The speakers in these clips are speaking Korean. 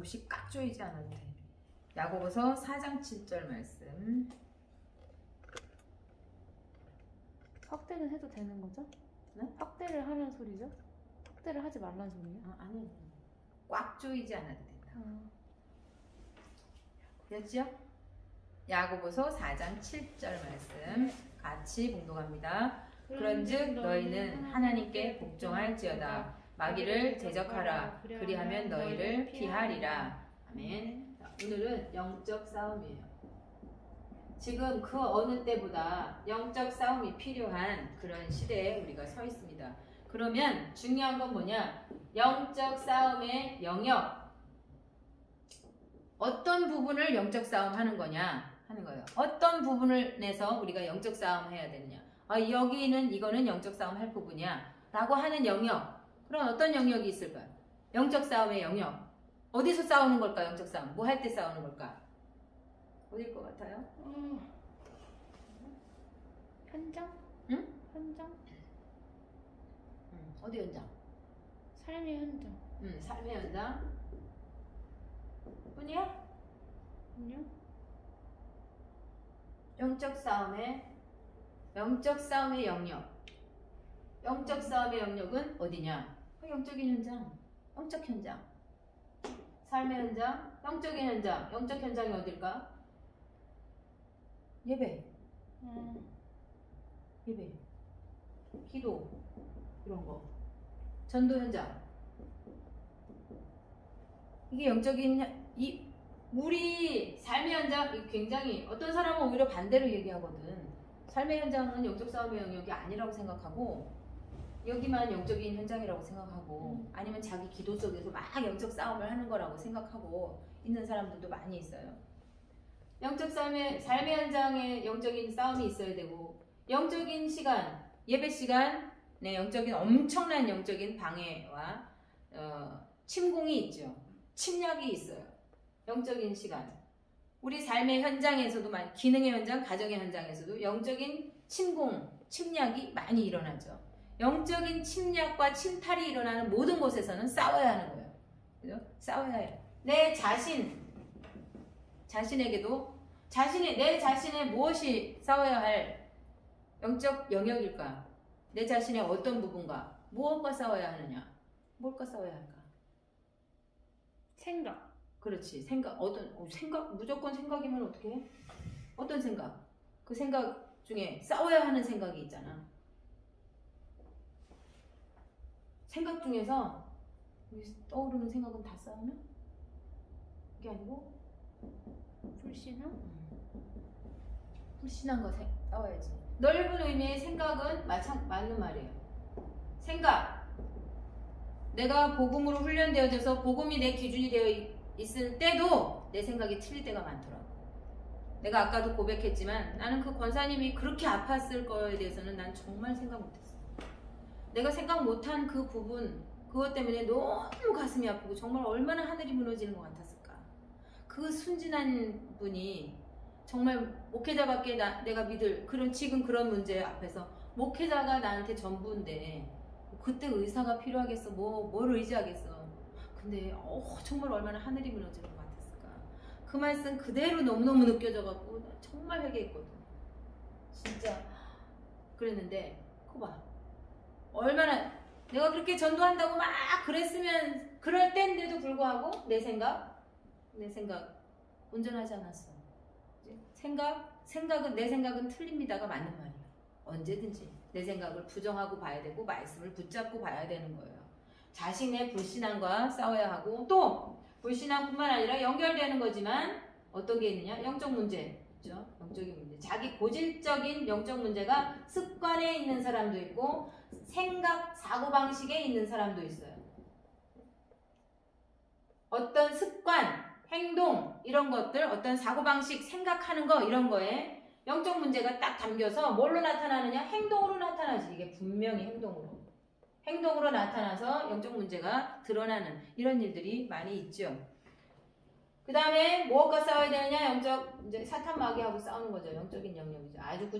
혹시 꽉 조이지 않아도 돼. 야고보서 4장 7절 말씀. 확대는 해도 되는 거죠? 네? 확대를 하는 소리죠? 확대를 하지 말라는 소리예요? 아니, 꽉 조이지 않아도 된다. 됐죠? 야고보서 4장 7절 말씀 같이 봉독합니다. 그런즉 너희는 하나님께 복종할지어다. 마귀를 대적하라. 그리하면 너희를 피하리라. 아멘. 오늘은 영적 싸움이에요. 지금 그 어느 때보다 영적 싸움이 필요한 그런 시대에 우리가 서 있습니다. 그러면 중요한 건 뭐냐? 영적 싸움의 영역. 어떤 부분을 영적 싸움 하는 거냐 하는 거예요. 어떤 부분을 내서 우리가 영적 싸움 해야 되느냐. 여기는 이거는 영적 싸움 할 부분이야 라고 하는 영역. 그럼 어떤 영역이 있을까요? 영적 싸움의 영역. 어디서 싸우는 걸까? 영적 싸움. 뭐 할 때 싸우는 걸까? 어딜 것 같아요? 현장? 응? 현장? 어디 현장? 삶의 현장. 삶의 현장. 뿐이야? 아니요? 영적 싸움의 영역. 영적 싸움의 영역은 어디냐? 영적인 현장, 영적 현장. 삶의 현장, 영적인 현장. 영적 현장이 어딜까? 예배. 예배. 기도. 이런 거. 전도 현장. 이게 영적인 우리 삶의 현장 굉장히 어떤 사람은 오히려 반대로 얘기하거든. 삶의 현장은 영적 싸움의 영역이 아니라고 생각하고 여기만 영적인 현장이라고 생각하고 아니면 자기 기도 속에서 막 영적 싸움을 하는 거라고 생각하고 있는 사람들도 많이 있어요. 영적 삶의 현장에 영적인 싸움이 있어야 되고 영적인 시간, 예배 시간, 네, 영적인 엄청난 영적인 방해와 침공이 있죠. 침략이 있어요. 영적인 시간. 우리 삶의 현장에서도 기능의 현장, 가정의 현장에서도 영적인 침략이 많이 일어나죠. 영적인 침략과 침탈이 일어나는 모든 곳에서는 싸워야 하는 거예요. 그죠? 싸워야 해요. 내 자신에게도 내 자신의 무엇이 싸워야 할 영적 영역일까? 내 자신의 어떤 부분과 무엇과 싸워야 하느냐? 뭘과 싸워야 할까? 생각. 그렇지. 생각. 무조건 생각이면 어떻게 해? 어떤 생각? 그 생각 중에 싸워야 하는 생각이 있잖아. 생각 중에서 떠오르는 생각은 다 싸우면? 그게 아니고 불신한 거 싸워야지. 넓은 의미의 생각은 맞는 말이에요. 생각. 내가 복음으로 훈련되어져서 복음이 내 기준이 되어 있을 때도 내 생각이 틀릴 때가 많더라고. 내가 아까도 고백했지만 나는 그 권사님이 그렇게 아팠을 거에 대해서는 난 정말 생각 못했어. 내가 생각 못한 그 부분, 그것 때문에 너무 가슴이 아프고 정말 얼마나 하늘이 무너지는 것 같았을까. 그 순진한 분이 정말 목회자밖에 내가 믿을 지금 그런 문제 앞에서 목회자가 나한테 전부인데 그때 의사가 필요하겠어. 뭘 의지하겠어. 근데 정말 얼마나 하늘이 무너지는 것 같았을까. 그 말씀 그대로 너무너무 느껴져갖고 정말 회개했거든. 진짜 그랬는데 그거 봐. 얼마나 내가 그렇게 전도한다고 막 그랬으면 그럴 때인데도 불구하고 내 생각 온전하지 않았어. 내 생각은 틀립니다가 맞는 말이야. 언제든지 내 생각을 부정하고 봐야 되고 말씀을 붙잡고 봐야 되는 거예요. 자신의 불신앙과 싸워야 하고 또 불신앙뿐만 아니라 연결되는 거지만 어떤 게 있느냐? 영적 문제. 그렇죠? 영적인 문제. 자기 고질적인 영적 문제가 습관에 있는 사람도 있고 생각, 사고방식에 있는 사람도 있어요. 어떤 습관, 행동 이런 것들, 어떤 사고방식, 생각하는 거 이런 거에 영적 문제가 딱 담겨서 뭘로 나타나느냐? 행동으로 나타나지. 이게 분명히 행동으로 나타나서 영적 문제가 드러나는 이런 일들이 많이 있죠. 그 다음에 무엇과 싸워야 되느냐? 이제 사탄 마귀하고 싸우는 거죠. 영적인 영역이죠. 아주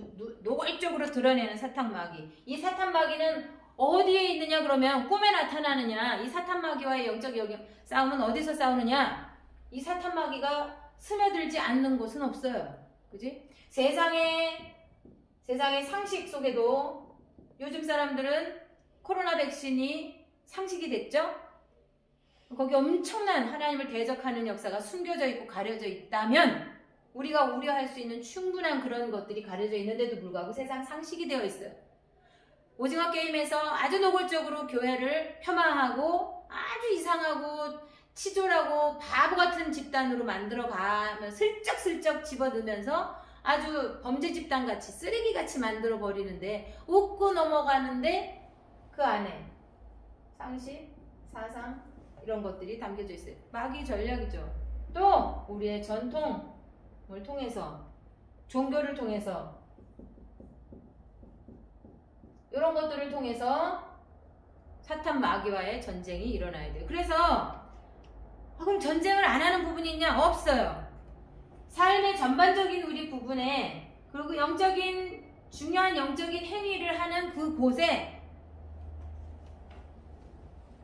노골적으로 드러내는 사탄 마귀. 이 사탄 마귀는 어디에 있느냐 그러면 꿈에 나타나느냐? 이 사탄 마귀와의 영적 싸움은 어디서 싸우느냐? 이 사탄 마귀가 스며들지 않는 곳은 없어요. 그지? 세상의 상식 속에도 요즘 사람들은 코로나 백신이 상식이 됐죠? 거기 엄청난 하나님을 대적하는 역사가 숨겨져 있고 가려져 있다면 우리가 우려할 수 있는 충분한 그런 것들이 가려져 있는데도 불구하고 세상 상식이 되어 있어요. 오징어 게임에서 아주 노골적으로 교회를 폄하하고 아주 이상하고 치졸하고 바보 같은 집단으로 만들어가면 슬쩍슬쩍 집어넣으면서 아주 범죄 집단같이 쓰레기같이 만들어버리는데 웃고 넘어가는데 그 안에 상식, 사상 이런 것들이 담겨져 있어요. 마귀 전략이죠. 또 우리의 전통을 통해서 종교를 통해서 이런 것들을 통해서 사탄 마귀와의 전쟁이 일어나야 돼요. 그래서 그럼 전쟁을 안 하는 부분이 있냐? 없어요. 삶의 전반적인 우리 부분에 그리고 중요한 영적인 행위를 하는 그곳에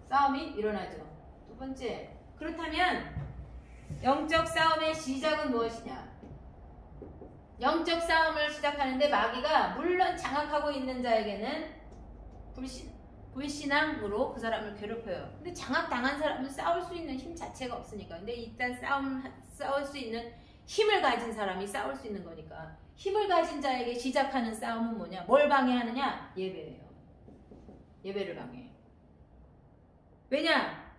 싸움이 일어나죠. 두 번째, 그렇다면 영적 싸움의 시작은 무엇이냐? 영적 싸움을 시작하는데 마귀가 물론 장악하고 있는 자에게는 불신앙으로 그 사람을 괴롭혀요. 근데 장악당한 사람은 싸울 수 있는 힘 자체가 없으니까. 근데 일단 싸울 수 있는 힘을 가진 사람이 싸울 수 있는 거니까. 힘을 가진 자에게 시작하는 싸움은 뭐냐? 뭘 방해하느냐? 예배예요. 예배를 방해해요. 왜냐?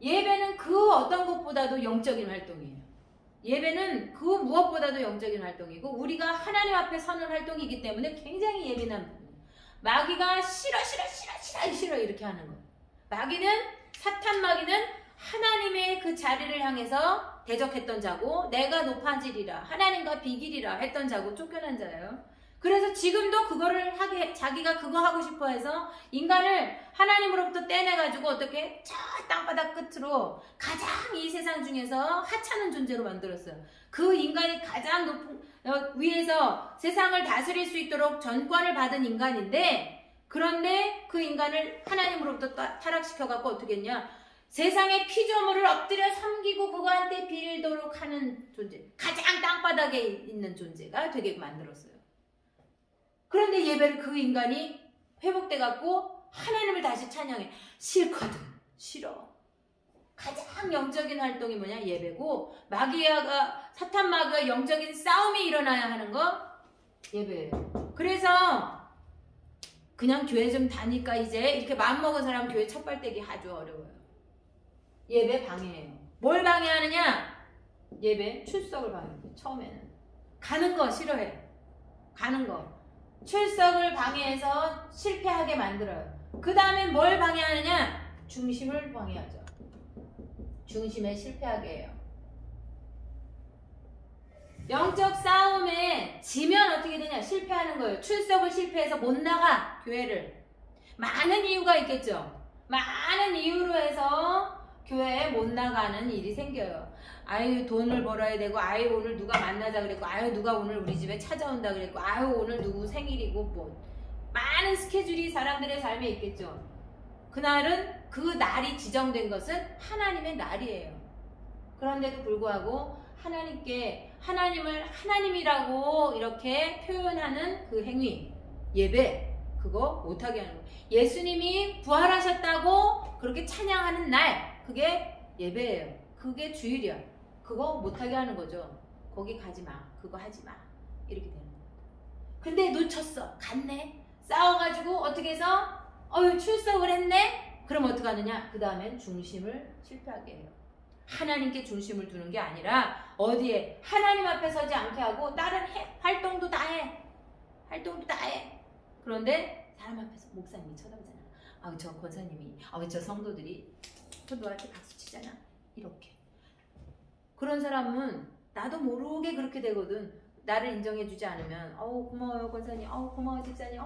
예배는 그 어떤 것보다도 영적인 활동이에요. 예배는 그 무엇보다도 영적인 활동이고 우리가 하나님 앞에 서는 활동이기 때문에 굉장히 예민한 부분이에요. 마귀가 싫어 이렇게 하는 거예요. 사탄 마귀는 하나님의 그 자리를 향해서 대적했던 자고 내가 높아지리라 하나님과 비기리라 했던 자고 쫓겨난 자예요. 그래서 지금도 그거를 자기가 그거 하고 싶어 해서 인간을 하나님으로부터 떼내가지고 어떻게 저 땅바닥 끝으로 가장 이 세상 중에서 하찮은 존재로 만들었어요. 그 인간이 가장 높은 위에서 세상을 다스릴 수 있도록 전권을 받은 인간인데 그런데 그 인간을 하나님으로부터 타락시켜갖고 어떻게 했냐? 세상의 피조물을 엎드려 섬기고 그거한테 빌도록 하는 존재, 가장 땅바닥에 있는 존재가 되게 만들었어요. 그런데 예배를 그 인간이 회복돼갖고 하나님을 다시 찬양해. 싫거든. 싫어. 가장 영적인 활동이 뭐냐? 예배고 사탄 마귀와 영적인 싸움이 일어나야 하는 거 예배예요. 그래서 그냥 교회 좀 다니까 이제 이렇게 마음먹은 사람 교회 첫발떼기 아주 어려워요. 예배 방해해요. 뭘 방해하느냐? 예배 출석을 방해해요. 처음에는 가는 거 싫어해. 가는 거 출석을 방해해서 실패하게 만들어요. 그 다음에 뭘 방해하느냐? 중심을 방해하죠. 중심에 실패하게 해요. 영적 싸움에 지면 어떻게 되냐? 실패하는 거예요. 출석을 실패해서 못 나가 교회를. 많은 이유가 있겠죠. 많은 이유로 해서 교회에 못 나가는 일이 생겨요. 아유 돈을 벌어야 되고 아유 오늘 누가 만나자 그랬고 아유 누가 오늘 우리 집에 찾아온다 그랬고 아유 오늘 누구 생일이고 뭐 많은 스케줄이 사람들의 삶에 있겠죠. 그날은 그 날이 지정된 것은 하나님의 날이에요. 그런데도 불구하고 하나님을 하나님이라고 이렇게 표현하는 그 행위 예배 그거 못하게 하는 거예요. 예수님이 부활하셨다고 그렇게 찬양하는 날 그게 예배예요. 그게 주일이야. 그거 못하게 하는 거죠. 거기 가지 마. 그거 하지 마. 이렇게 되는 거예요. 근데 놓쳤어. 갔네. 싸워가지고 어떻게 해서 출석을 했네. 그럼 어떡하느냐? 그 다음엔 중심을 실패하게 해요. 하나님께 중심을 두는 게 아니라 어디에 하나님 앞에 서지 않게 하고 다른 활동도 다 해. 활동도 다 해. 그런데 사람 앞에서 목사님이 쳐다보잖아. 저 권사님이 저 성도들이 또 너한테 박수 치잖아. 이렇게. 그런 사람은 나도 모르게 그렇게 되거든. 나를 인정해주지 않으면 고마워요 권사님, 고마워요 집사님,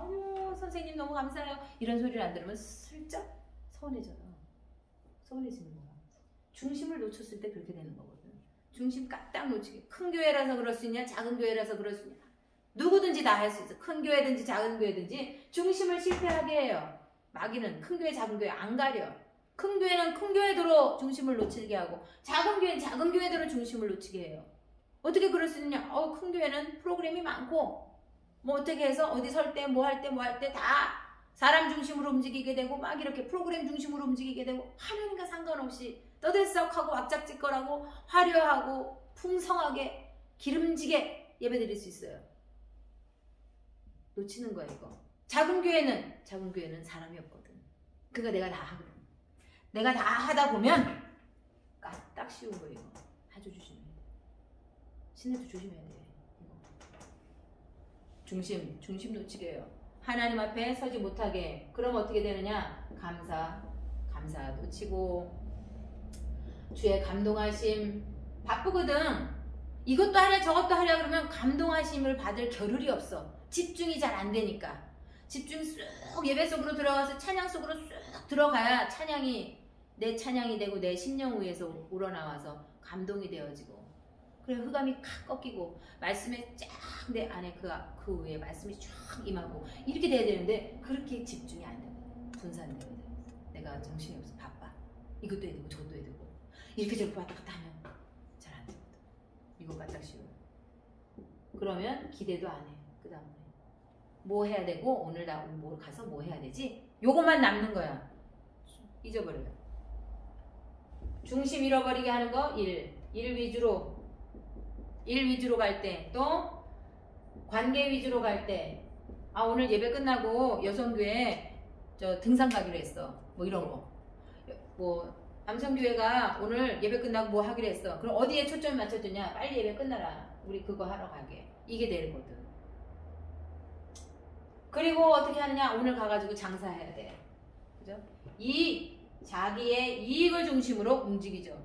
선생님 너무 감사해요. 이런 소리를 안 들으면 슬쩍 서운해져요. 서운해지는 거야. 중심을 놓쳤을 때 그렇게 되는 거거든. 중심 딱 놓치게. 큰 교회라서 그럴 수 있냐? 작은 교회라서 그럴 수 있냐? 누구든지 다 할 수 있어. 큰 교회든지 작은 교회든지 중심을 실패하게 해요. 마귀는 큰 교회 작은 교회 안 가려. 큰 교회는 큰 교회대로 중심을 놓치게 하고 작은 교회는 작은 교회대로 중심을 놓치게 해요. 어떻게 그럴 수 있느냐? 큰 교회는 프로그램이 많고 뭐 어떻게 해서 어디 설 때 뭐 할 때 다 사람 중심으로 움직이게 되고 막 이렇게 프로그램 중심으로 움직이게 되고 하나님과 상관없이 떠들썩하고 왁작지껄하고 화려하고 풍성하게 기름지게 예배드릴 수 있어요. 놓치는 거야 이거. 작은 교회는 사람이 없거든. 그거 내가 다 하거든. 내가 다 하다 보면 딱 쉬운 거 이거. 아주 조심해. 신뢰도 조심해야 돼. 이거. 중심 놓치게 해요. 하나님 앞에 서지 못하게. 그럼 어떻게 되느냐? 감사 놓치고 주의 감동하심. 바쁘거든. 이것도 하려 저것도 하려 그러면 감동하심을 받을 겨를이 없어. 집중이 잘 안 되니까. 집중이 쑥 예배 속으로 들어가서 찬양 속으로 쑥 들어가야 내 찬양이 되고 내 심령 위에서 우러나와서 감동이 되어지고, 그래 흑암이 칵 꺾이고 말씀에 쫙 내 안에 그 위에 말씀이 쫙 임하고 이렇게 돼야 되는데 그렇게 집중이 안 돼. 분산되거든. 내가 정신이 없어. 바빠. 이것도 해야 되고 저것도 해야 되고 이렇게 저렇게 왔다 갔다 하면 잘 안 되거든. 이거 까딱 쉬워. 그러면 기대도 안 해. 그 다음에 뭐 해야 되고 오늘 나 뭐 가서 뭐 해야 되지? 요것만 남는 거야. 잊어버려요. 중심 잃어버리게 하는 거 일 위주로 갈 때, 또 관계 위주로 갈 때, 오늘 예배 끝나고 여성교회 저 등산 가기로 했어. 뭐 이런 거. 뭐 남성교회가 오늘 예배 끝나고 뭐 하기로 했어. 그럼 어디에 초점을 맞춰주냐? 빨리 예배 끝나라. 우리 그거 하러 가게. 이게 되거든. 그리고 어떻게 하느냐? 오늘 가가지고 장사해야 돼. 그죠? 이 자기의 이익을 중심으로 움직이죠.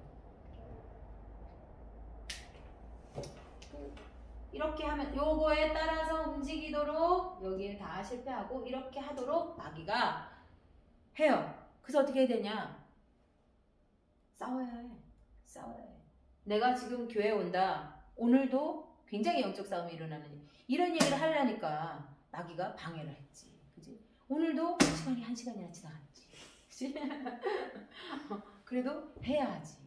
이렇게 하면 요거에 따라서 움직이도록 여기에 다 실패하고 이렇게 하도록 마귀가 해요. 그래서 어떻게 해야 되냐? 싸워야 해. 내가 지금 교회에 온다. 오늘도 굉장히 영적 싸움이 일어나는 이런 얘기를 하려니까 마귀가 방해를 했지. 그지? 오늘도 시간이 1시간이나 지나갔지. 그치? 그래도 해야 하지.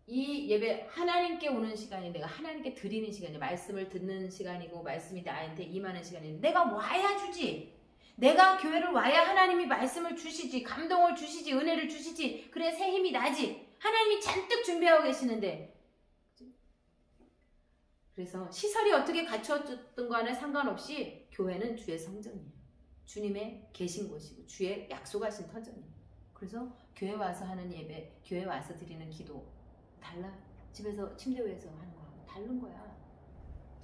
이 예배 하나님께 오는 시간이 내가 하나님께 드리는 시간이야. 말씀을 듣는 시간이고 말씀이 나한테 임하는 시간인데 내가 와야 주지. 내가 교회를 와야 하나님이 말씀을 주시지. 감동을 주시지. 은혜를 주시지. 그래 새 힘이 나지. 하나님이 잔뜩 준비하고 계시는데. 그래서 시설이 어떻게 갖춰졌든 간에 상관없이 교회는 주의 성전이에요. 주님의 계신 곳이고 주의 약속하신 터전이에요. 그래서 교회 와서 하는 예배, 교회 와서 드리는 기도 달라. 집에서 침대 위에서 하는 거하고 다른 거야.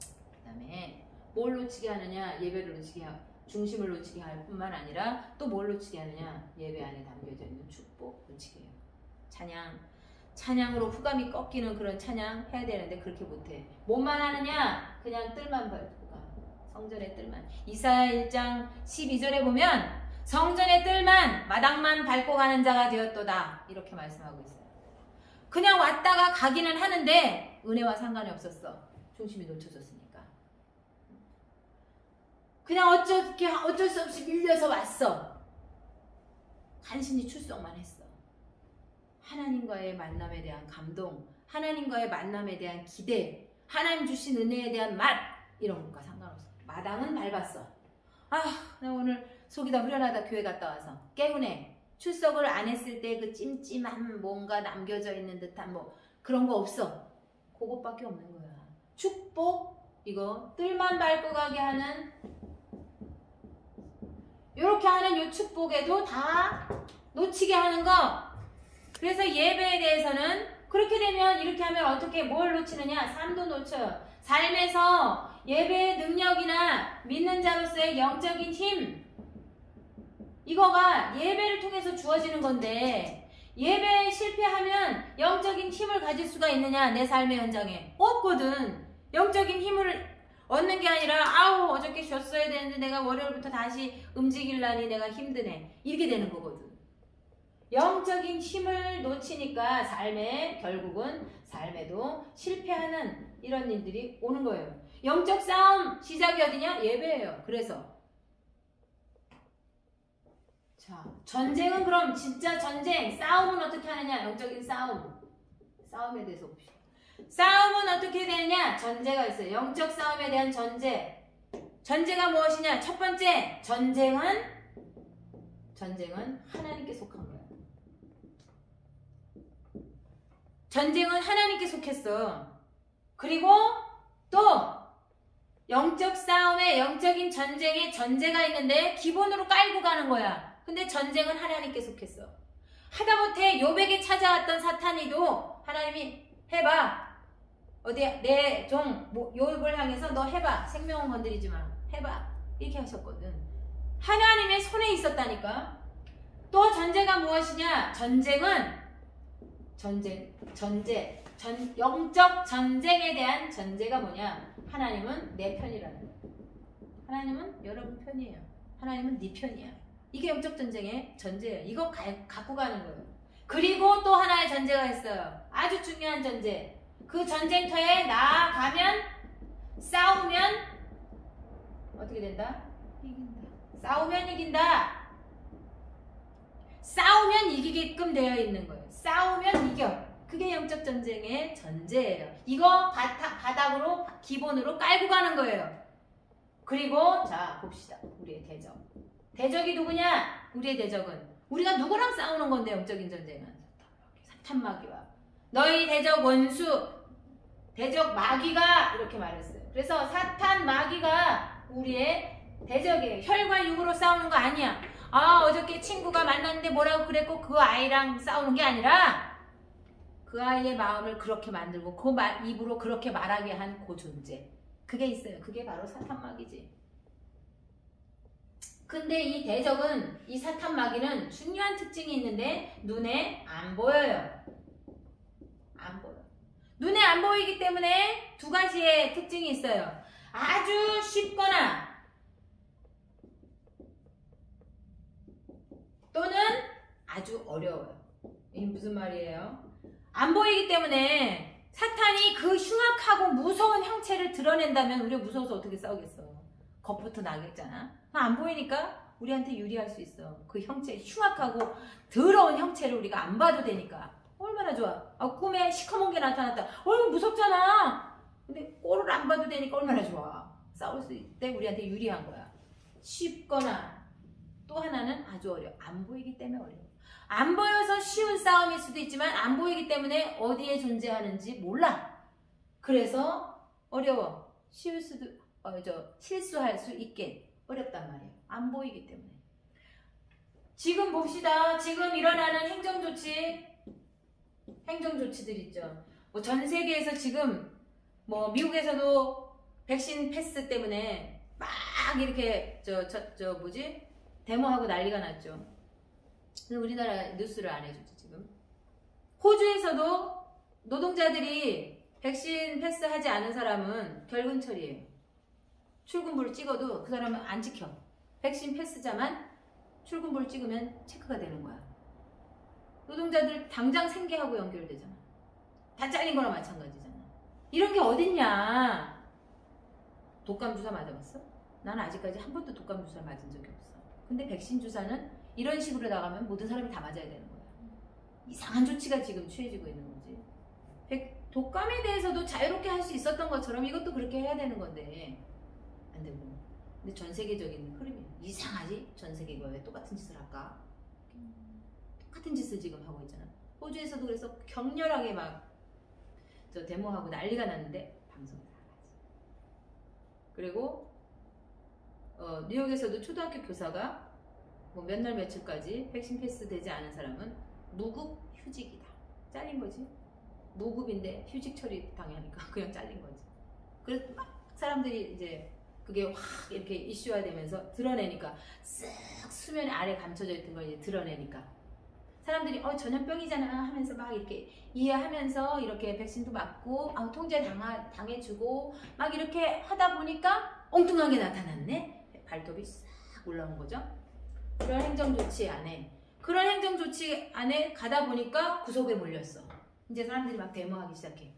그 다음에 뭘 놓치게 하느냐? 예배를 놓치게 하고 중심을 놓치게 할 뿐만 아니라 또 뭘 놓치게 하느냐? 예배 안에 담겨져 있는 축복 놓치게 해요. 찬양으로 흑암이 꺾이는 그런 찬양 해야 되는데 그렇게 못해. 뭐만 하느냐? 그냥 뜰만 밟고 가. 성전의 뜰만. 이사야 1장 12절에 보면 성전의 뜰만 마당만 밟고 가는 자가 되었도다. 이렇게 말씀하고 있어요. 그냥 왔다가 가기는 하는데 은혜와 상관이 없었어. 중심이 놓쳐졌으니까. 그냥 어쩔 수 없이 밀려서 왔어. 간신히 출석만 했어. 하나님과의 만남에 대한 감동, 하나님과의 만남에 대한 기대, 하나님 주신 은혜에 대한 맛, 이런 것과 상관없어. 마당은 밟았어. 나 오늘 속이 다 후련하다. 교회 갔다 와서 깨우네. 출석을 안 했을 때 그 찜찜한 뭔가 남겨져 있는 듯한 뭐 그런 거 없어. 그것밖에 없는 거야. 축복, 이거 뜰만 밟고 가게 하는 이렇게 하는 이 축복에도 다 놓치게 하는 거. 그래서 예배에 대해서는 그렇게 되면 이렇게 하면 어떻게 뭘 놓치느냐? 삶도 놓쳐요. 삶에서 예배의 능력이나 믿는 자로서의 영적인 힘, 이거가 예배를 통해서 주어지는 건데 예배에 실패하면 영적인 힘을 가질 수가 있느냐? 내 삶의 현장에 없거든. 영적인 힘을 얻는 게 아니라 어저께 쉬었어야 되는데 내가 월요일부터 다시 움직이려니 내가 힘드네. 이렇게 되는 거거든. 영적인 힘을 놓치니까 결국은 삶에도 실패하는 이런 일들이 오는 거예요. 영적 싸움 시작이 어디냐? 예배예요. 그래서 자, 자, 전쟁은 그럼 진짜 전쟁, 싸움은 어떻게 하느냐? 영적인 싸움. 싸움에 대해서 봅시다. 싸움은 어떻게 되느냐? 전제가 있어요. 영적 싸움에 대한 전제. 전제가 무엇이냐? 첫 번째, 전쟁은 하나님께 속한 거야. 전쟁은 하나님께 속했어. 그리고 또 영적 싸움에, 영적인 전쟁에 전제가 있는데 기본으로 깔고 가는 거야. 근데 전쟁은 하나님께 속했어. 하다못해 욥에게 찾아왔던 사탄이도 하나님이 해봐. 어디 내 종 욥을 향해서 너 해봐. 생명은 건드리지 마. 해봐. 이렇게 하셨거든. 하나님의 손에 있었다니까. 또 전제가 무엇이냐? 전쟁은 영적 전쟁에 대한 전제가 뭐냐? 하나님은 내 편이라는 거야. 하나님은 여러분 편이에요. 하나님은 네 편이야. 이게 영적 전쟁의 전제예요. 이거 갖고 가는 거예요. 그리고 또 하나의 전제가 있어요. 아주 중요한 전제. 그 전쟁터에 나아가면, 싸우면 어떻게 된다? 이긴다. 싸우면 이긴다. 싸우면 이기게끔 되어 있는 거예요. 싸우면 이겨. 그게 영적 전쟁의 전제예요. 이거 바닥으로, 기본으로 깔고 가는 거예요. 그리고 자 봅시다. 우리의 대적. 대적이 누구냐? 우리의 대적은 우리가 누구랑 싸우는 건데 영적인 전쟁은 사탄마귀와 너희 대적 원수, 대적 마귀가 이렇게 말했어요. 그래서 사탄 마귀가 우리의 대적이에요. 혈과 육으로 싸우는 거 아니야. 아 어저께 친구가 만났는데 뭐라고 그랬고 그 아이랑 싸우는 게 아니라 그 아이의 마음을 그렇게 만들고 그 입으로 그렇게 말하게 한 그 존재. 그게 있어요. 그게 바로 사탄 마귀지. 근데 이 대적은, 이 사탄 마귀는 중요한 특징이 있는데 눈에 안 보여요. 안 보여. 눈에 안 보이기 때문에 두 가지의 특징이 있어요. 아주 쉽거나 또는 아주 어려워요. 이게 무슨 말이에요? 안 보이기 때문에 사탄이 그 흉악하고 무서운 형체를 드러낸다면 우리가 무서워서 어떻게 싸우겠어? 겁부터 나겠잖아. 안 보이니까 우리한테 유리할 수 있어. 그 형체, 흉악하고 더러운 형체를 우리가 안 봐도 되니까. 얼마나 좋아. 꿈에 시커먼 게 나타났다. 무섭잖아. 근데 꼴을 안 봐도 되니까 얼마나 좋아. 싸울 수 있을 때 우리한테 유리한 거야. 쉽거나 또 하나는 아주 어려워. 안 보이기 때문에 어려워. 안 보여서 쉬운 싸움일 수도 있지만 안 보이기 때문에 어디에 존재하는지 몰라. 그래서 어려워. 쉬울 수도 실수할 수 있게 어렵단 말이에요. 안 보이기 때문에. 지금 봅시다. 지금 일어나는 행정조치들 있죠. 뭐 전 세계에서 지금 미국에서도 백신 패스 때문에 막 이렇게 데모하고 난리가 났죠. 우리나라 뉴스를 안 해주죠 지금. 호주에서도 노동자들이 백신 패스하지 않은 사람은 결근 처리예요. 출근부를 찍어도 그 사람은 안 지켜. 백신 패스자만 출근부를 찍으면 체크가 되는 거야. 노동자들 당장 생계하고 연결되잖아. 다 잘린 거랑 마찬가지잖아. 이런 게 어딨냐. 독감 주사 맞아봤어? 나는 아직까지 한 번도 독감 주사 맞은 적이 없어. 근데 백신 주사는 이런 식으로 나가면 모든 사람이 다 맞아야 되는 거야. 이상한 조치가 지금 취해지고 있는 거지. 독감에 대해서도 자유롭게 할 수 있었던 것처럼 이것도 그렇게 해야 되는 건데 안 되고. 근데 전 세계적인 흐름이 이상하지? 전 세계가 왜 똑같은 짓을 할까? 똑같은 짓을 지금 하고 있잖아. 호주에서도 그래서 격렬하게 막 데모하고 난리가 났는데 방송을 다 하지. 그리고 뉴욕에서도 초등학교 교사가 몇 날 며칠까지 백신 패스 되지 않은 사람은 무급 휴직이다. 잘린 거지. 무급인데 휴직 처리 당하니까 그냥 잘린 거지. 그래서 막 사람들이 이제 그게 확 이렇게 이슈화되면서 드러내니까 쓱 수면 아래 감춰져 있던 걸 이제 드러내니까 사람들이 전염병이잖아 하면서 막 이렇게 이해하면서 이렇게 백신도 맞고 통제 당해주고 막 이렇게 하다 보니까 엉뚱하게 나타났네. 발톱이 싹 올라온 거죠. 그런 행정조치 안에 가다 보니까 구속에 몰렸어. 이제 사람들이 막 데모하기 시작해.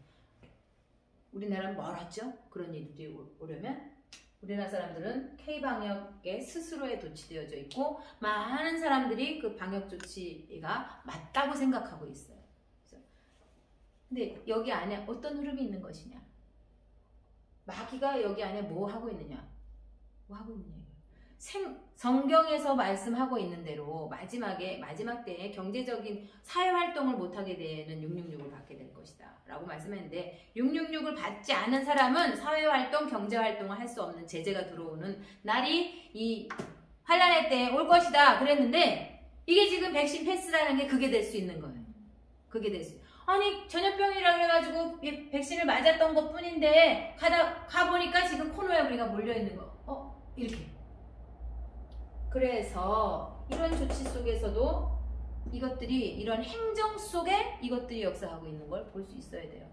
우리나라는 멀었죠? 그런 일들이 오려면 우리나라 사람들은 K방역에 스스로에 도취되어져 있고 많은 사람들이 그 방역 조치가 맞다고 생각하고 있어요. 근데 여기 안에 어떤 흐름이 있는 것이냐? 마귀가 여기 안에 뭐 하고 있느냐? 뭐 하고 있느냐? 성경에서 말씀하고 있는 대로 마지막 때에 경제적인 사회활동을 못하게 되는 666을 받게 될 것이다 라고 말씀했는데 666을 받지 않은 사람은 사회활동, 경제활동을 할 수 없는 제재가 들어오는 날이 이 환란의 때에 올 것이다 그랬는데 이게 지금 백신 패스라는 게 그게 될 수 있는 거예요. 그게 될 수. 아니 전염병이라 그래가지고 백신을 맞았던 것 뿐인데 가보니까 지금 코너에 우리가 몰려있는 거 이렇게. 그래서 이런 조치 속에서도 이것들이 이런 행정 속에 이것들이 역사하고 있는 걸 볼 수 있어야 돼요.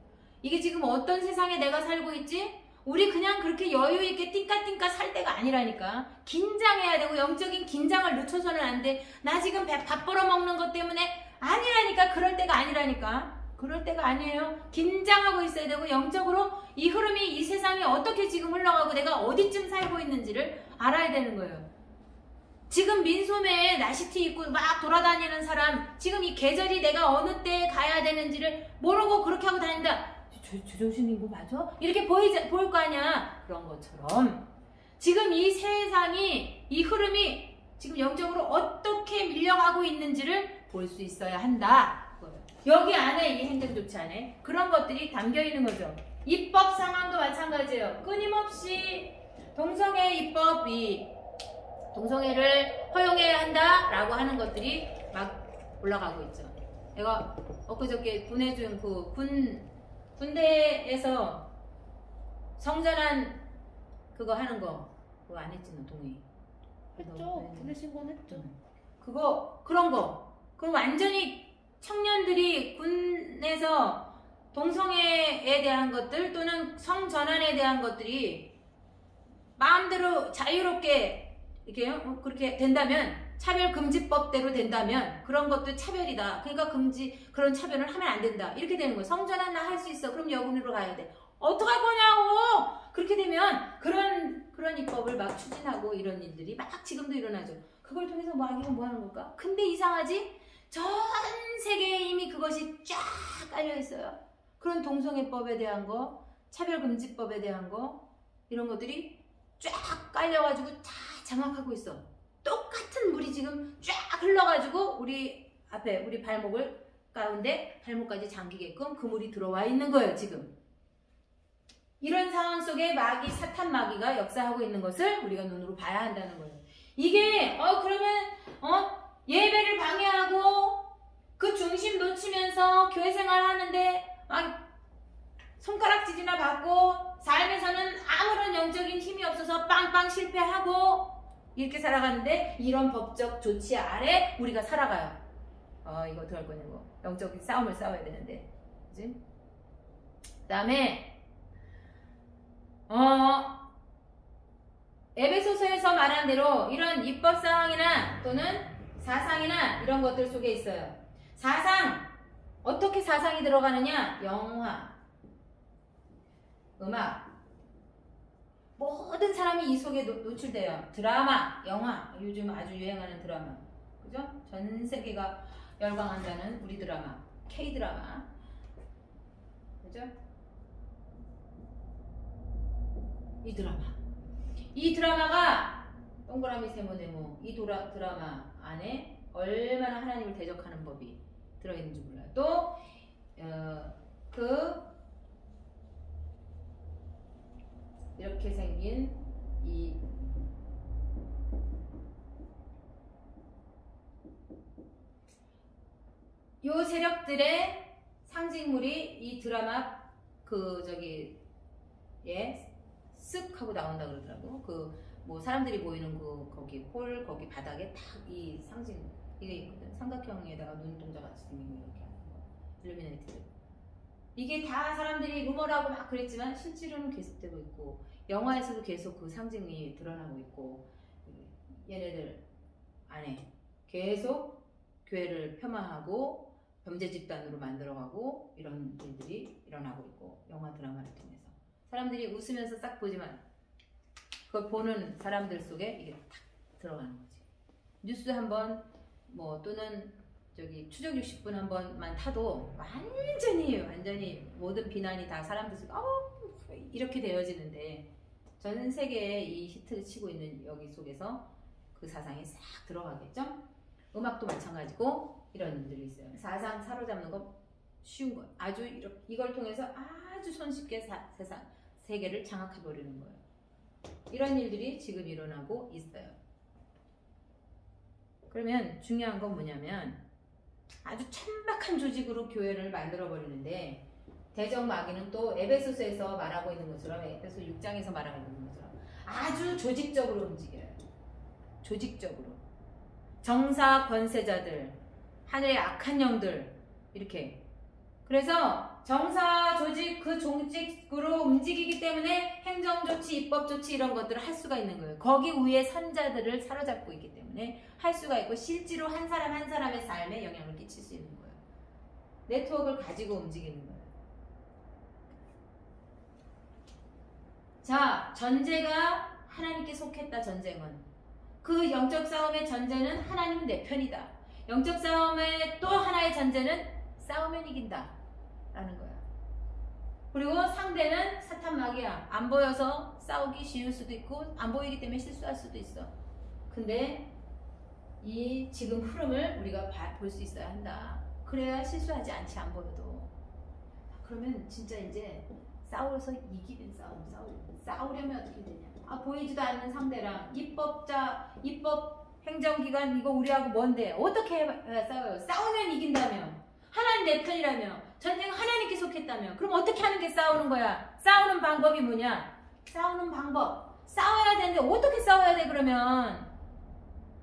이게 지금 어떤 세상에 내가 살고 있지? 우리 그냥 그렇게 여유 있게 띵까띵까 살 때가 아니라니까. 긴장해야 되고 영적인 긴장을 늦춰서는 안 돼. 나 지금 밥 벌어 먹는 것 때문에 아니라니까. 그럴 때가 아니라니까. 그럴 때가 아니에요. 긴장하고 있어야 되고 영적으로 이 흐름이 이 세상이 어떻게 지금 흘러가고 내가 어디쯤 살고 있는지를 알아야 되는 거예요. 지금 민소매에 나시티 입고 막 돌아다니는 사람 지금 이 계절이 내가 어느 때에 가야 되는지를 모르고 그렇게 하고 다닌다. 제정신인 거 맞아? 이렇게 보일 거 아니야. 그런 것처럼 지금 이 세상이 이 흐름이 지금 영적으로 어떻게 밀려가고 있는지를 볼 수 있어야 한다. 여기 안에 이 행정조치 안에 그런 것들이 담겨 있는 거죠. 입법 상황도 마찬가지예요. 끊임없이 동성애 입법이 동성애를 허용해야 한다라고 하는 것들이 막 올라가고 있죠. 내가 엊그저께 보내준 그 군대에서 성전환 그거 하는 거 그거 안 했지 너 동의? 했죠. 군대 신고는 했죠. 그런 거 그럼 완전히 청년들이 군에서 동성애에 대한 것들 또는 성전환에 대한 것들이 마음대로 자유롭게 이렇게 그렇게 된다면 차별금지법대로 된다면 그런 것도 차별이다. 그러니까 그런 차별을 하면 안 된다. 이렇게 되는 거예요. 성전환 나 할 수 있어. 그럼 여군으로 가야 돼. 어떡할 거냐고. 그렇게 되면 그런 입법을 막 추진하고 이런 일들이 막 지금도 일어나죠. 그걸 통해서 마귀가 뭐 하는 걸까? 근데 이상하지? 전 세계에 이미 그것이 쫙 깔려 있어요. 그런 동성애법에 대한 거, 차별금지법에 대한 거 이런 것들이 쫙 깔려가지고 다 장악하고 있어. 똑같은 물이 지금 쫙 흘러가지고 우리 앞에 우리 발목을 가운데 발목까지 잠기게끔 그 물이 들어와 있는 거예요. 지금 이런 상황 속에 사탄 마귀가 역사하고 있는 것을 우리가 눈으로 봐야 한다는 거예요. 이게 그러면 예배를 방해하고 그 중심 놓치면서 교회 생활하는데 손가락질이나 받고 삶에서는 아무런 영적인 힘이 없어서 빵빵 실패하고 이렇게 살아가는데 이런 법적 조치 아래 우리가 살아가요. 이거 어떡할 거냐고. 영적인 싸움을 싸워야 되는데. 그치? 그 다음에 에베소서에서 말한 대로 이런 입법사항이나 또는 사상이나 이런 것들 속에 있어요. 사상, 어떻게 사상이 들어가느냐? 영화, 음악, 모든 사람이 이 속에 노출돼요. 드라마, 영화, 요즘 아주 유행하는 드라마, 그죠? 전 세계가 열광한다는 우리 드라마, K-드라마, 그죠? 이 드라마가 동그라미 세모네모 이 드라마 안에 얼마나 하나님을 대적하는 법이 들어있는지 몰라요. 또 이렇게 생긴 요 세력들의 상징물이 이 드라마 쓱 하고 나온다 그러더라고. 뭐 사람들이 모이는 거기 홀 거기 바닥에 딱 이 상징 이게 있거든. 삼각형에다가 눈동자 같이 생긴 거 이렇게 하는 거. 일루미네이트. 이게 다 사람들이 루머라고 막 그랬지만 실제로는 계속되고 있고 영화에서도 계속 그 상징이 드러나고 있고 얘네들 안에 계속 교회를 폄하하고 범죄 집단으로 만들어가고 이런 일들이 일어나고 있고 영화 드라마를 통해서 사람들이 웃으면서 싹 보지만 그걸 보는 사람들 속에 이게 탁 들어가는 거지. 뉴스 한번 뭐 또는 저기 추적 60분 한 번만 타도 완전히 모든 비난이 다 사람들 속에 이렇게 되어지는데 전 세계에 이 히트를 치고 있는 여기 속에서 그 사상이 싹 들어가겠죠? 음악도 마찬가지고 이런 일들이 있어요. 사상 사로잡는 거 쉬운 거예요. 아주 이걸 통해서 아주 손쉽게 세계를 장악해버리는 거예요. 이런 일들이 지금 일어나고 있어요. 그러면 중요한 건 뭐냐면 아주 천박한 조직으로 교회를 만들어 버리는데 대적 마귀는 또 에베소서에서 말하고 있는 것처럼 에베소 6장에서 말하고 있는 것처럼 아주 조직적으로 움직여요. 조직적으로 정사 권세자들 하늘의 악한 영들 이렇게 그래서 정사 조직 그 조직으로 움직이기 때문에 행정조치 입법조치 이런 것들을 할 수가 있는 거예요. 거기 위에 선자들을 사로잡고 있기 때문에 할 수가 있고 실제로 한 사람 한 사람의 삶에 영향을 끼칠 수 있는 거예요. 네트워크를 가지고 움직이는 거예요. 자, 전제가 하나님께 속했다. 전쟁은 그 영적 싸움의 전제는 하나님은 내 편이다. 영적 싸움의 또 하나의 전제는 싸우면 이긴다 라는 거야. 그리고 상대는 사탄 마귀야. 안 보여서 싸우기 쉬울 수도 있고 안 보이기 때문에 실수할 수도 있어. 근데 이 지금 흐름을 우리가 볼 수 있어야 한다. 그래야 실수하지 않지. 안 보여도. 그러면 진짜 이제 싸워서 이기는 싸우려면 어떻게 되냐. 보이지도 않는 상대랑 입법 행정기관 이거 우리하고 뭔데 어떻게 싸워요. 싸우면 이긴다며. 하나님 내 편이라며. 전쟁은 하나님께 속했다며. 그럼 어떻게 하는 게 싸우는 거야. 싸우는 방법이 뭐냐. 싸우는 방법. 싸워야 되는데 어떻게 싸워야 돼 그러면.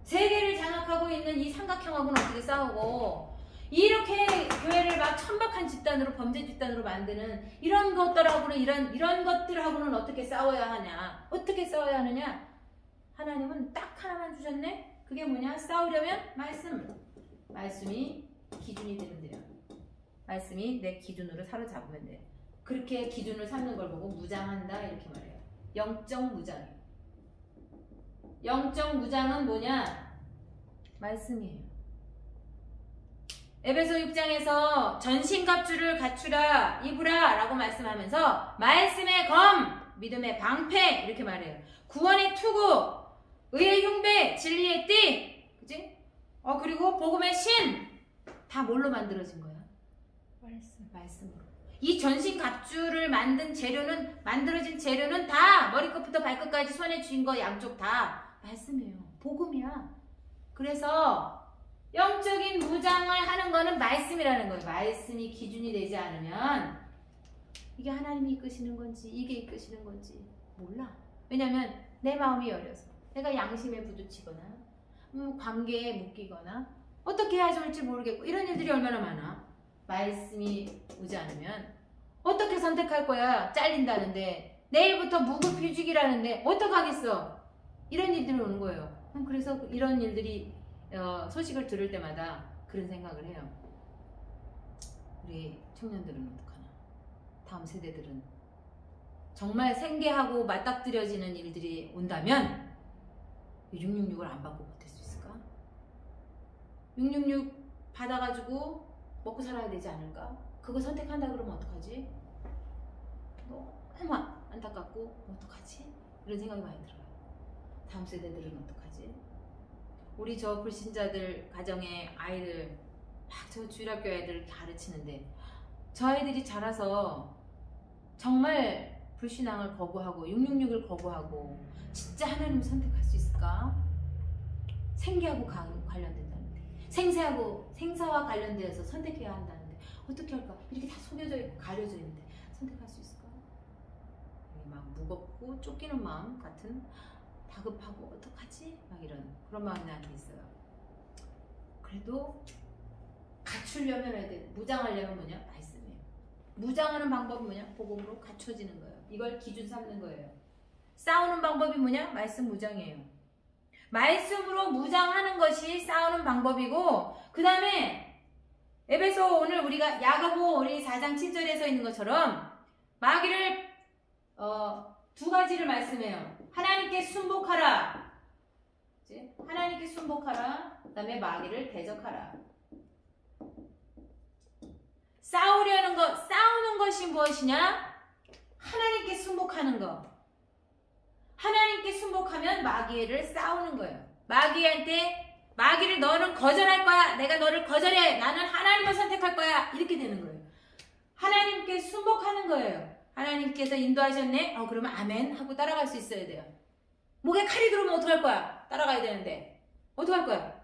세계를 장악하고 있는 이 삼각형하고는 어떻게 싸우고 이렇게 교회를 막 천박한 집단으로 범죄 집단으로 만드는 이런 것들하고는 이런 것들하고는 어떻게 싸워야 하냐. 어떻게 싸워야 하느냐. 하나님은 딱 하나만 주셨네. 그게 뭐냐. 싸우려면 말씀이 기준이 되면 돼요. 말씀이 내 기준으로 사로잡으면 돼요. 그렇게 기준을 삼는 걸 보고 무장한다 이렇게 말해요. 영적 무장이에요. 영적 무장은 뭐냐? 말씀이에요. 에베소 6장에서 전신갑주를 갖추라 입으라 라고 말씀하면서 말씀의 검, 믿음의 방패 이렇게 말해요. 구원의 투구, 의의 흉배, 진리의 띠, 그치? 그리고 복음의 신 다 뭘로 만들어진 거야? 말씀으로. 이 전신갑주를 만들어진 재료는 다 머리끝부터 발끝까지 손에 쥔 거 양쪽 다 말씀이에요. 복음이야. 그래서 영적인 무장을 하는 거는 말씀이라는 거예요. 말씀이 기준이 되지 않으면 이게 하나님이 이끄시는 건지 이게 이끄시는 건지 몰라. 왜냐면 내 마음이 여려서 내가 양심에 부딪히거나 관계에 묶이거나 어떻게 해야 좋을지 모르겠고 이런 일들이 얼마나 많아. 말씀이 오지 않으면 어떻게 선택할 거야. 잘린다는데 내일부터 무급휴직이라는데 어떡하겠어. 이런 일들이 오는 거예요. 그래서 이런 일들이 소식을 들을 때마다 그런 생각을 해요. 우리 청년들은 어떡하나. 다음 세대들은 정말 생계하고 맞닥뜨려지는 일들이 온다면 666을 안 받고 버틸 수 있을까? 666 받아가지고 먹고 살아야 되지 않을까? 그거 선택한다 그러면 어떡하지? 너무 안타깝고 어떡하지? 이런 생각이 많이 들어요. 다음 세대들은 어떡하지? 우리 저 불신자들 가정의 아이들 막 저 주일학교 애들 가르치는데 저 아이들이 자라서 정말 불신앙을 거부하고 666을 거부하고 진짜 하나님을 선택할 수 있을까? 생계하고 관련된다는데 생사와 관련되어서 선택해야 한다는데 어떻게 할까? 이렇게 다 속여져 있고 가려져 있는데 선택할 수 있을까? 막 무겁고 쫓기는 마음 같은 다급하고 어떡하지? 막 이런 그런 마음이 나한테 있어요. 그래도 갖추려면 해야 돼. 무장하려면 뭐냐? 말씀이에요. 무장하는 방법이 뭐냐? 복음으로 갖춰지는 거예요. 이걸 기준 삼는 거예요. 싸우는 방법이 뭐냐? 말씀 무장이에요. 말씀으로 무장하는 것이 싸우는 방법이고 그 다음에 에베소 오늘 우리가 야고보 우리 4장 7절에 서 있는 것처럼 마귀를 두 가지를 말씀해요. 하나님께 순복하라. 그치? 하나님께 순복하라. 그 다음에 마귀를 대적하라. 싸우는 것이 무엇이냐? 하나님께 순복하는 거. 하나님께 순복하면 마귀를 싸우는 거예요. 마귀를 너는 거절할 거야. 내가 너를 거절해. 나는 하나님을 선택할 거야. 이렇게 되는 거예요. 하나님께 순복하는 거예요. 하나님께서 인도하셨네? 그러면 아멘 하고 따라갈 수 있어야 돼요. 목에 칼이 들어오면 어떡할 거야? 따라가야 되는데. 어떡할 거야?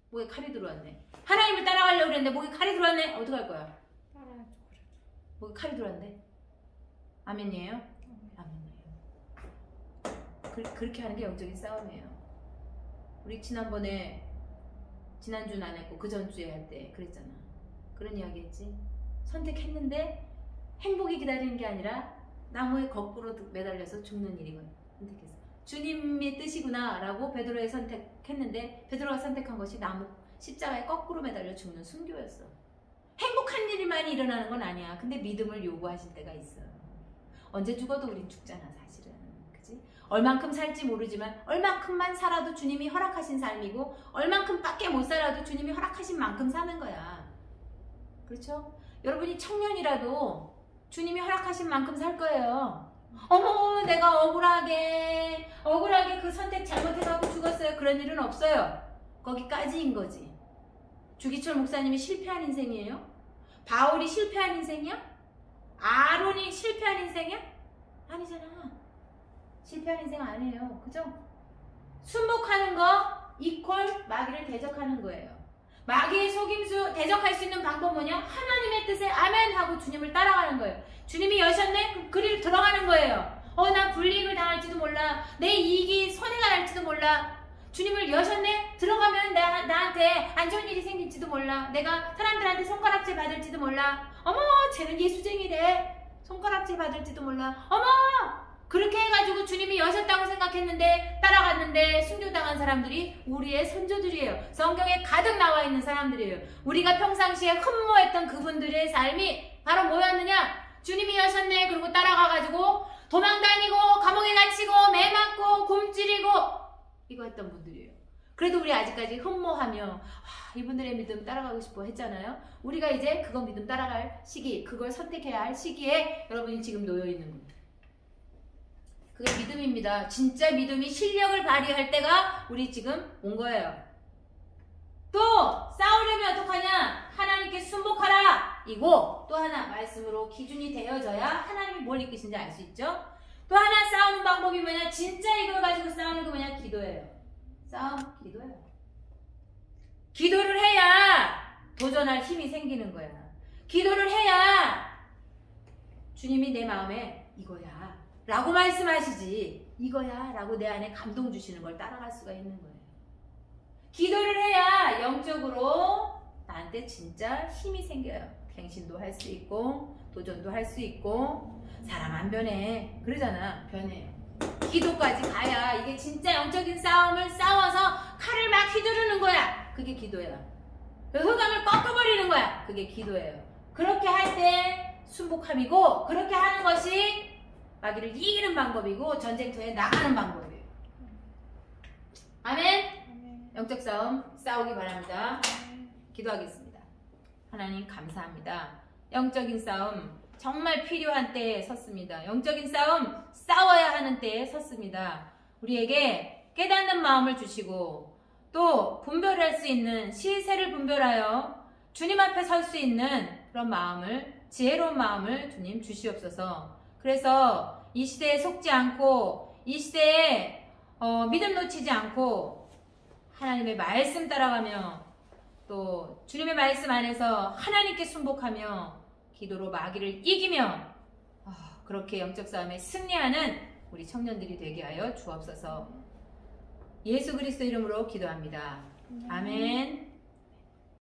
목에 칼이 들어왔네. 하나님을 따라가려고 그랬는데 목에 칼이 들어왔네? 어떡할 거야? 따라야죠. 목에 칼이 들어왔는데? 아멘이에요? 아멘이에요. 그렇게 하는 게 영적인 싸움이에요. 우리 지난주는 안 했고 그 전주에 할 때 그랬잖아. 그런 이야기 했지. 선택했는데 행복이 기다리는 게 아니라 나무에 거꾸로 매달려서 죽는 일이거든. 선택했어. 주님의 뜻이구나 라고 베드로가 선택했는데 베드로가 선택한 것이 나무 십자가에 거꾸로 매달려 죽는 순교였어. 행복한 일이 일어나는 건 아니야. 근데 믿음을 요구하실 때가 있어. 언제 죽어도 우린 죽잖아 사실은. 그치? 얼만큼 살지 모르지만 얼만큼만 살아도 주님이 허락하신 삶이고 얼만큼밖에 못 살아도 주님이 허락하신 만큼 사는 거야. 그렇죠? 여러분이 청년이라도 주님이 허락하신 만큼 살 거예요. 어머 내가 억울하게 그 선택 잘못해가지고 죽었어요. 그런 일은 없어요. 거기까지인 거지. 주기철 목사님이 실패한 인생이에요? 바울이 실패한 인생이야? 아론이 실패한 인생이야? 아니잖아. 실패한 인생 아니에요. 그죠? 순복하는 거 이퀄 마귀를 대적하는 거예요. 마귀의 속임수 대적할 수 있는 방법 뭐냐? 하나님의 뜻에 아멘 하고 주님을 따라가는 거예요. 주님이 여셨네? 그럼 그리로 들어가는 거예요. 나 불이익을 당할지도 몰라. 내 이익이 손해가 날지도 몰라. 주님을 여셨네? 들어가면 나한테 안 좋은 일이 생길지도 몰라. 내가 사람들한테 손가락질 받을지도 몰라. 어머 쟤는 예수쟁이래. 손가락질 받을지도 몰라. 어머 그렇게 해가지고 주님이 여셨다고 생각했는데 따라갔는데 순교당한 사람들이 우리의 선조들이에요. 성경에 가득 나와 있는 사람들이에요. 우리가 평상시에 흠모했던 그분들의 삶이 바로 뭐였느냐? 주님이 여셨네 그리고 따라가가지고 도망다니고 감옥에 갇히고 매 맞고 굶주리고 이거 했던 분들이에요. 그래도 우리 아직까지 흠모하며 이분들의 믿음 따라가고 싶어 했잖아요. 우리가 이제 그거 믿음 따라갈 시기, 그걸 선택해야 할 시기에 여러분이 지금 놓여 있는 겁니다. 그게 믿음입니다. 진짜 믿음이 실력을 발휘할 때가 우리 지금 온 거예요. 또 싸우려면 어떡하냐? 하나님께 순복하라 이고 또 하나 말씀으로 기준이 되어져야 하나님이 뭘 이끄신지 알 수 있죠. 또 하나 싸우는 방법이 뭐냐? 진짜 이걸 가지고 싸우는 게 뭐냐? 기도예요. 싸움 기도예요. 기도를 해야 도전할 힘이 생기는 거야. 기도를 해야 주님이 내 마음에 이거야 라고 말씀하시지 이거야 라고 내 안에 감동 주시는 걸 따라갈 수가 있는 거예요. 기도를 해야 영적으로 나한테 진짜 힘이 생겨요. 갱신도 할 수 있고 도전도 할 수 있고 사람 안 변해 그러잖아. 변해요. 기도까지 가야 이게 진짜 영적인 싸움을 싸워서 칼을 막 휘두르는 거야. 그게 기도야. 흑암을 꺾어버리는 거야. 그게 기도예요. 그렇게 할 때 순복함이고 그렇게 하는 것이 마귀를 이기는 방법이고 전쟁터에 나가는 방법이에요. 아멘. 영적 싸움 싸우기 바랍니다. 기도하겠습니다. 하나님 감사합니다. 영적인 싸움 정말 필요한 때에 섰습니다. 영적인 싸움 싸워야 하는 때에 섰습니다. 우리에게 깨닫는 마음을 주시고 또 분별할 수 있는 시세를 분별하여 주님 앞에 설 수 있는 그런 마음을 지혜로운 마음을 주님 주시옵소서. 그래서 이 시대에 속지 않고 이 시대에 믿음 놓치지 않고 하나님의 말씀 따라가며 또 주님의 말씀 안에서 하나님께 순복하며 기도로 마귀를 이기며 그렇게 영적 싸움에 승리하는 우리 청년들이 되게 하여 주옵소서. 예수 그리스도 이름으로 기도합니다. 아멘.